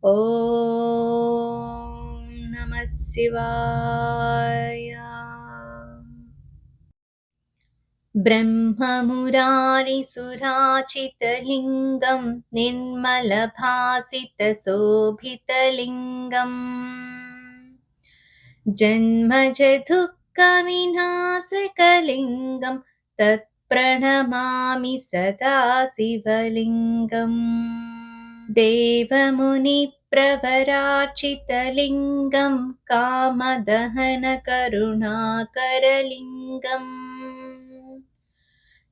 ॐ नमः शिवाय। ब्रह्ममुरारिसुराचितलिङ्गं निर्मलभासितशोभितलिङ्गम् जन्मजदुःखविनाशकलिङ्गं तत्प्रणमामि सदा शिवलिङ्गम् देवमुनिप्रवराचितलिङ्गं कामदहनकरुणाकरलिङ्गम्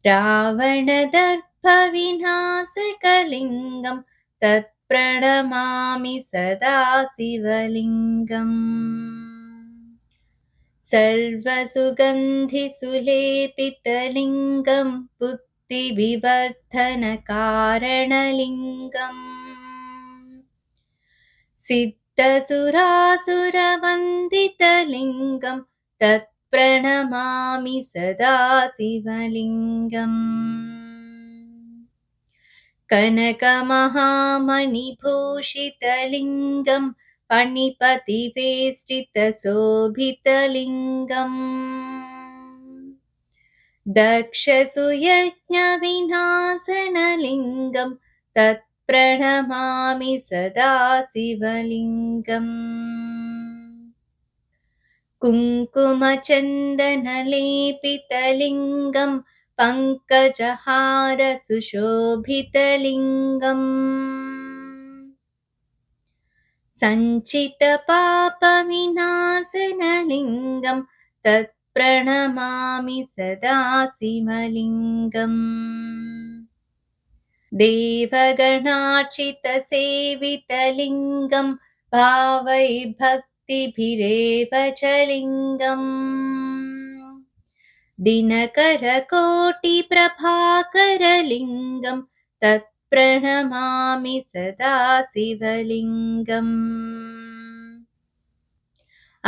रावणदर्पविनाशकलिङ्गं तत्प्रणमामि सदा शिवलिङ्गम् सर्वसुगन्धिसुलेपितलिङ्गं बुद्धिविवर्धनकारणलिङ्गम् सिद्धसुरासुरवन्दितलिङ्गं तत्प्रणमामि सदा शिवलिङ्गम् कनकमहामणिभूषितलिङ्गं फणिपतिवेष्टितशोभितलिङ्गम् दक्षसुयज्ञविनाशनलिङ्गं तत्प्रणमामि सदा शिवलिङ्गम् कुङ्कुमचन्दनलेपितलिङ्गं पङ्कजहारसुशोभितलिङ्गम् सञ्चितपापविनाशनलिङ्गं तत्प्रणमामि सदा शिवलिङ्गम् देवगणार्चितसेवितलिङ्गं भावैर्भक्तिभिरेव च लिङ्गम् दिनकरकोटिप्रभाकरलिङ्गं तत्प्रणमामि सदा शिवलिङ्गम्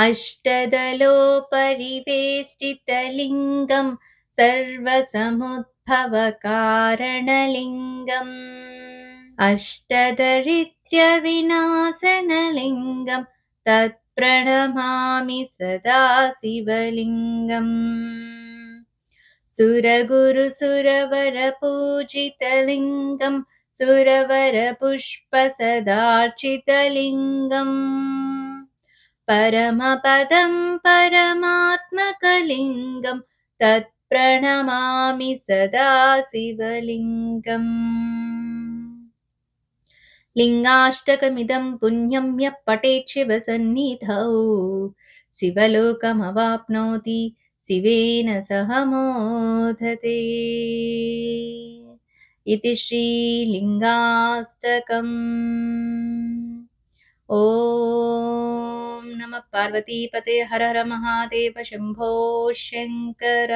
अष्टदलोपरिवेष्टितलिङ्गं सर्वसमुद्भवकारणलिङ्गम् अष्टदरिद्र्यविनाशनलिङ्गं तत्प्रणमामि सदा शिवलिङ्गम् सुरगुरुसुरवरपूजितलिङ्गं सुरवरपुष्पसदार्चितलिङ्गम् परमपदं परमात्मकलिङ्गं तत्प्रणमामि सदा शिवलिङ्गम् लिङ्गाष्टकमिदं पुण्यं यः पठेत् शिवसन्निधौ शिवलोकमवाप्नोति शिवेन सह मोदते। इति श्रीलिङ्गाष्टकम्। ॐ नमः पार्वतीपते हर हर महादेव शम्भो शङ्कर।